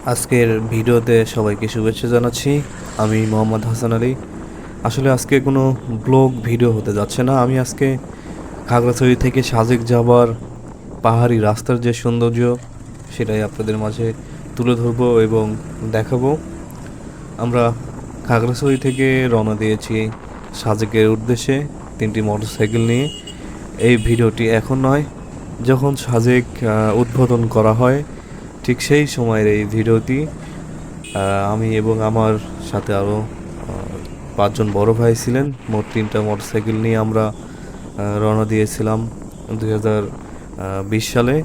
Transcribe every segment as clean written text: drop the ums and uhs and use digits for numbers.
আজকের ভিডিওতে সবাইকে শুভেচ্ছা জানাচ্ছি। আমি মোহাম্মদ হাসান আলী। আসলে আজকে কোনো ব্লগ ভিডিও হতে যাচ্ছে না। আমি আজকে খাগড়াছড়ি থেকে সাজেক যাবার পাহাড়ি রাস্তার যে সৌন্দর্য সেটাই আপনাদের মাঝে তুলে ধরবো এবং দেখাবো। আমরা খাগড়াছড়ি থেকে রওনা দিয়েছি সাজেকের উদ্দেশ্যে 3টি মোটরসাইকেল নিয়ে। এই ভিডিওটি এখন নয়, যখন সাজেক উদ্বোধন করা হয় ঠিক সেই সময়ের এই ভিডিওটি। আমি এবং আমার সাথে আরও 5জন বড় ভাই ছিলেন। মোট 3টা মোটরসাইকেল নিয়ে আমরা রওনা দিয়েছিলাম 2020 সালে।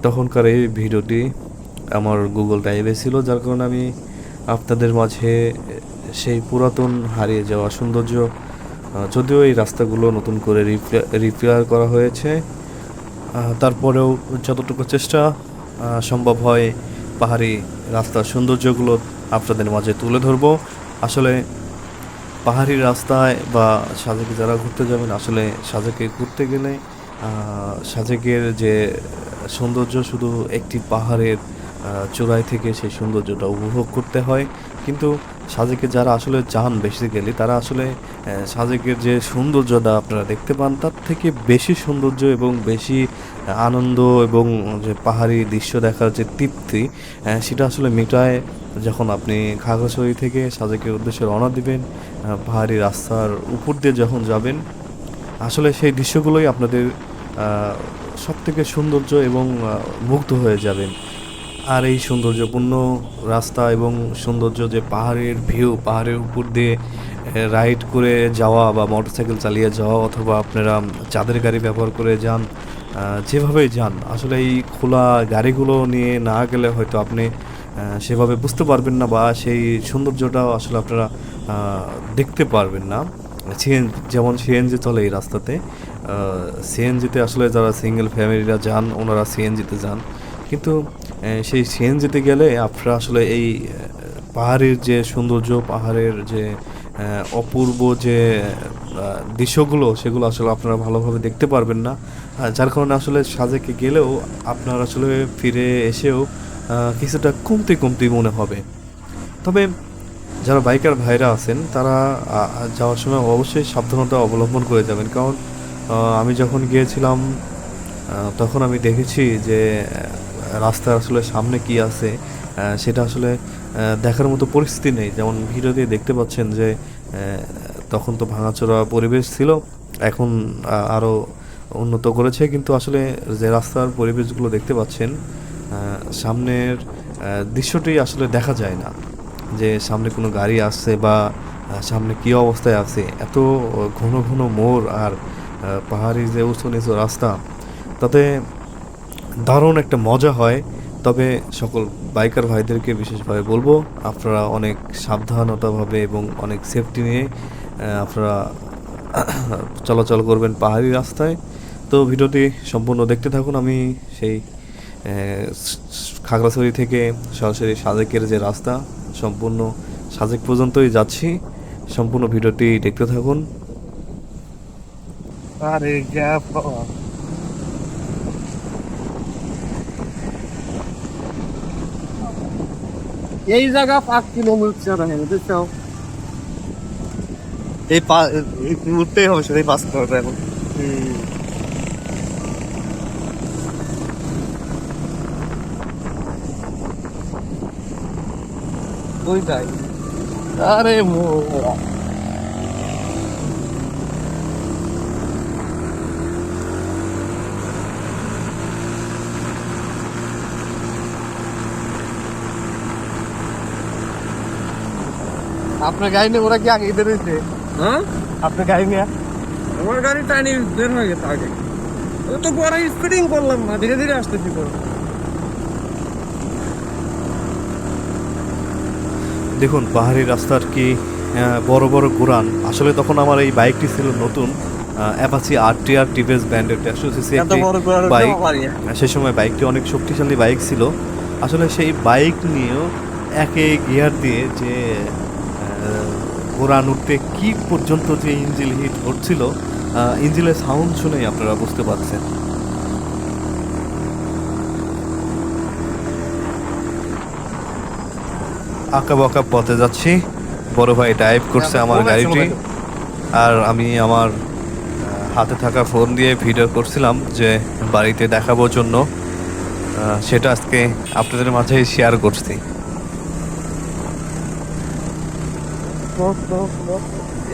তখনকার এই ভিডিওটি আমার গুগল ড্রাইভে ছিল, যার কারণে আমি আপনাদের মাঝে সেই পুরাতন হারিয়ে যাওয়া সৌন্দর্য, যদিও এই রাস্তাগুলো নতুন করে রিপেয়ার করা হয়েছে, তারপরেও যতটুকু চেষ্টা সম্ভব হয় পাহাড়ি রাস্তার সৌন্দর্যগুলো আপনাদের মাঝে তুলে ধরবো। আসলে পাহাড়ি রাস্তায় বা সাজেকে যারা ঘুরতে যাবেন, আসলে সাজেকে ঘুরতে গেলে সাজেকের যে সৌন্দর্য শুধু একটি পাহাড়ের চূড়ায় থেকে সেই সৌন্দর্যটা উপভোগ করতে হয়। কিন্তু সাজেকে যারা আসলে যান বেসিক্যালি, তারা আসলে সাজেকের যে সৌন্দর্যটা আপনারা দেখতে পান তার থেকে বেশি সৌন্দর্য এবং বেশি আনন্দ এবং যে পাহাড়ি দৃশ্য দেখার যে তৃপ্তি, সেটা আসলে মেটায় যখন আপনি খাগড়াছড়ি থেকে সাজেকের উদ্দেশ্যে রওনা দিবেন। পাহাড়ি রাস্তার উপর দিয়ে যখন যাবেন, আসলে সেই দৃশ্যগুলোই আপনাদের সবথেকে সৌন্দর্য এবং মুগ্ধ হয়ে যাবেন। আর এই সৌন্দর্যপূর্ণ রাস্তা এবং সৌন্দর্য যে পাহাড়ের ভিউ, পাহাড়ের উপর দিয়ে রাইড করে যাওয়া বা মোটরসাইকেল চালিয়ে যাওয়া, অথবা আপনারা চাঁদের গাড়ি ব্যবহার করে যান, যেভাবেই যান, আসলে এই খোলা গাড়িগুলো নিয়ে না গেলে হয়তো আপনি সেভাবে বুঝতে পারবেন না বা সেই সৌন্দর্যটাও আসলে আপনারা দেখতে পারবেন না। যেমন সিএনজি চলে এই রাস্তাতে, সিএনজিতে আসলে যারা সিঙ্গেল ফ্যামিলিরা যান ওনারা সিএনজিতে যান, কিন্তু সেই সিএনজিতে গেলে আপনারা আসলে এই পাহাড়ের যে সৌন্দর্য, পাহাড়ের যে অপূর্ব যে দৃশ্যগুলো, সেগুলো আসলে আপনারা ভালোভাবে দেখতে পারবেন না। যার কারণে আসলে সাজেকে গেলেও আপনার আসলে ফিরে এসেও কিছুটা কমতি কমতি মনে হবে। তবে যারা বাইকার ভাইরা আছেন তারা যাওয়ার সময় অবশ্যই সাবধানতা অবলম্বন করে যাবেন, কারণ আমি যখন গিয়েছিলাম তখন আমি দেখেছি যে রাস্তার আসলে সামনে কি আছে সেটা আসলে দেখার মতো পরিস্থিতি নেই। যেমন ভিডিওতে দেখতে পাচ্ছেন যে তখন তো ভাঙাচোরা পরিবেশ ছিল, এখন আরও উন্নত করেছে, কিন্তু আসলে যে রাস্তার পরিবেশগুলো দেখতে পাচ্ছেন, সামনের দৃশ্যটি আসলে দেখা যায় না যে সামনে কোনো গাড়ি আসছে বা সামনে কী অবস্থায় আছে। এত ঘন ঘন মোড় আর পাহাড়ি যে উঁচু নিচু রাস্তা, তাতে দারুণ একটা মজা হয়। তবে সকল বাইকার ভাইদেরকে বিশেষভাবে বলবো, আপনারা অনেক সাবধানতাভাবে এবং অনেক সেফটি নিয়ে আপনারা চলাচল করবেন পাহাড়ি রাস্তায়। তো ভিডিওটি সম্পূর্ণ দেখতে থাকুন। আমি সেই খাগড়াছড়ি থেকে সরাসরি সাজেকের যে রাস্তা, সম্পূর্ণ সাজেক পর্যন্তই যাচ্ছি। সম্পূর্ণ ভিডিওটি দেখতে থাকুন। আরে এই জায়গা 5 কিলোমিটার বুঝছো? এই উঠতেই হবে, সেটাই 5 কিলোমিটার এখন। ওইটাই। আরে আপনার গাড়ি নিয়ে ওরা কি আগে বের হয়েছে? হ্যাঁ, আপনার গাড়ি নিয়ে? আমার গাড়ি টাইনি বের হয়ে গেছে আগে। ও তো পরে স্পিডিং করলাম না, ধীরে ধীরে আসতেছি। দেখুন পাহাড়ি রাস্তার কি বড় বড় গুড়ান। আসলে তখন আমার এই বাইকটি ছিল নতুন, অ্যাপাচি RTR টিভিএস ব্র্যান্ডের 150cc একটি বাইক। সে সময় বাইকটি অনেক শক্তিশালী বাইক ছিল। আসলে সেই বাইক নিয়েও একে গিয়ার দিয়ে যে গোড়ান উঠতে কি পর্যন্ত যে ইঞ্জিন হিট হচ্ছিল, ইঞ্জিনের সাউন্ড শুনেই আপনারা বুঝতে পারছেন। আঁকা বাঁকা পথে যাচ্ছি। বড় ভাই ড্রাইভ করছে আমার গাড়িটি, আর আমি আমার হাতে থাকা ফোন দিয়ে ভিডিও করছিলাম যে বাড়িতে দেখাবোর জন্য। সেটা আজকে আপনাদের মাঝে শেয়ার করছি।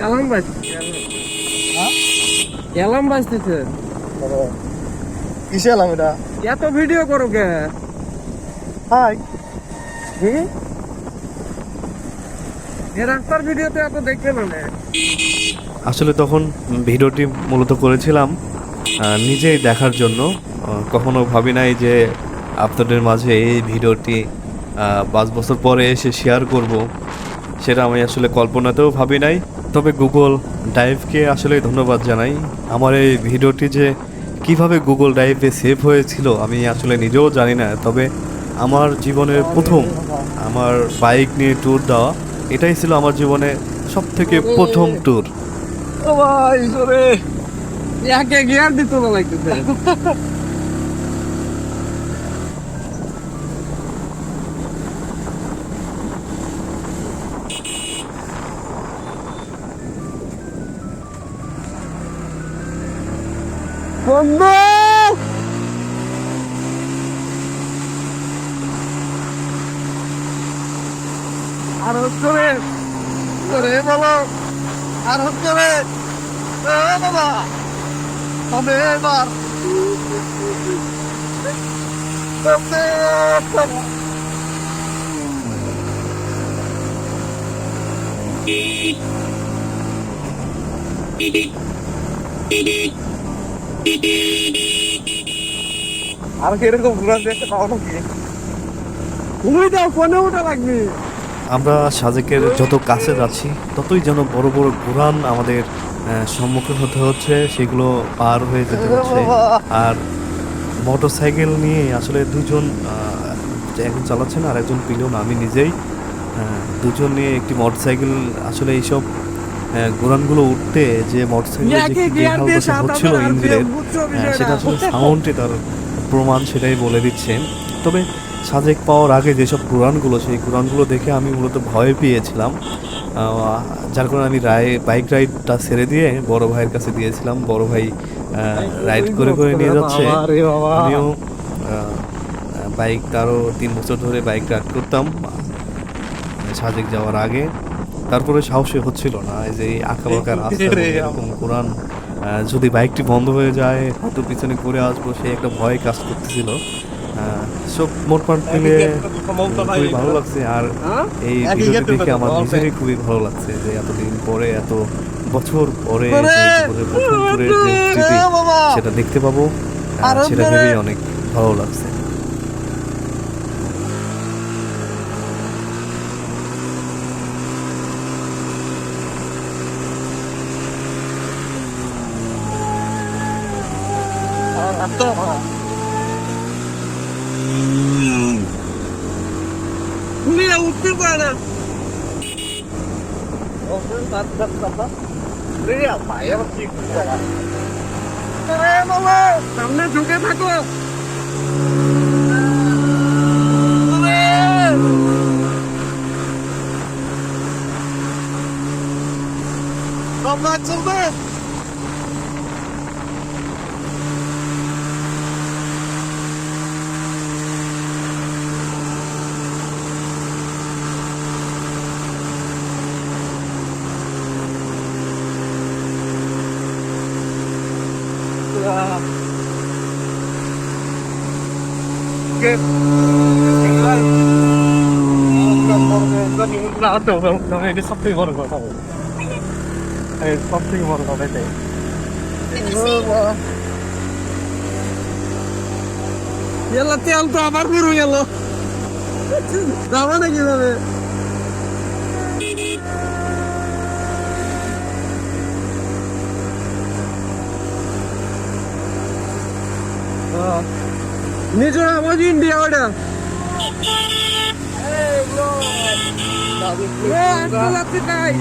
অ্যালার্ম বাজছে, অ্যালার্ম বাজতেছে। কিসে এলাম এটা? এত ভিডিও করো কে? হাই, এ রাস্তার ভিডিওতে এত দেখতে না। আসলে তখন ভিডিওটি মূলত করেছিলাম নিজেই দেখার জন্য। কখনো ভাবি নাই যে আপনাদের মাঝে এই ভিডিওটি 5 বছর পরে এসে শেয়ার করব, সেটা আমি আসলে কল্পনাতেও ভাবি নাই। তবে গুগল ড্রাইভকে আসলে ধন্যবাদ জানাই। আমার এই ভিডিওটি যে কিভাবে গুগল ড্রাইভে সেভ হয়েছিল আমি আসলে নিজেও জানি না। তবে আমার জীবনের প্রথম আমার বাইক নিয়ে ট্যুর দেওয়া, এটাই ছিল আমার জীবনে সবথেকে প্রথম ট্যুর। ও ভাই সরে একে গিয়ার দিত না লাগতেছে। বন্ধু আর হচ্ছে রে, করে বলো আর হচ্ছে রে বাবা, তবে এবার আর কিরকম ঘুরা দেখতে পাবো নাকি? তুমি দাও, ফোনে ওটা লাগবে। আমরা সাজেকের যত কাছে যাচ্ছি ততই যেন বড় বড় ঘোরান আমাদের সম্মুখীন হতে হচ্ছে, সেগুলো পার হয়ে যেতে হচ্ছে। আর মোটর সাইকেল নিয়ে আসলে দুজন, একজন চালাচ্ছেন আর একজন পিলিয়ন, আমি নিজেই, দুজন নিয়ে একটি মোটর সাইকেল। আসলে এইসব ঘোরানগুলো উঠতে যে মোটর সাইকেলের যে গিয়ার হালকা হচ্ছিল ইঞ্জিনের, সেটা আসলে সাউন্ডে তার প্রমাণ, সেটাই বলে দিচ্ছে। তবে সাজেক পাওয়ার আগে যেসব ঘোরানগুলো, সেই ঘোরানগুলো দেখে আমি মূলত ভয় পেয়েছিলাম, যার কারণে আমি বাইক রাইডটা ছেড়ে দিয়ে বড় ভাইয়ের কাছে দিয়েছিলাম। বড় ভাই রাইড করে করে নিয়ে যাচ্ছে। আমিও বাইক, তারও 3 বছর ধরে বাইক রাইড করতাম সাজেক যাওয়ার আগে। তারপরে সাহসী হচ্ছিল না, এই যে এই আঁকা বাঁকা রাস্তা, এরকম ঘোরান, যদি বাইকটি বন্ধ হয়ে যায় হয়তো পিছনে ঘুরে আসবো, সেই একটা ভয় কাজ করতেছিল। সব মোটমাট মিলে খুবই ভালো লাগছে। আর এই ভিডিওটি দেখে আমার নিজেরই খুবই ভালো লাগছে যে এতদিন পরে, এত বছর পরে জীবনের প্রথম ট্যুরের যে স্মৃতি, সেটা দেখতে পাবো, সেটা ভেবেই অনেক ভালো লাগছে। তুমি উঠতে পারে না। সামনে ঢুকে থাকো। চলবে এটা সব থেকে বড় কথা, সব থেকে বড় কথা এটাই। তেল তো আবার পুরো গেল, যাবো না কিভাবে? নিজের আমার ইন্ডিয়া ওটা তাই।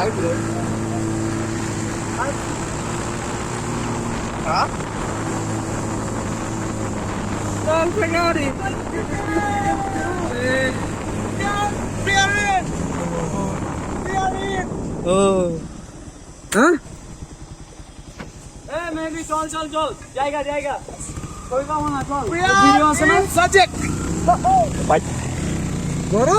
হ্যাঁ চল গাড়ি ও হ্যাঁ চল চল চল জায়গা জায়গা কই পাবো না চল ভিডিও আছে না সাজেক বড়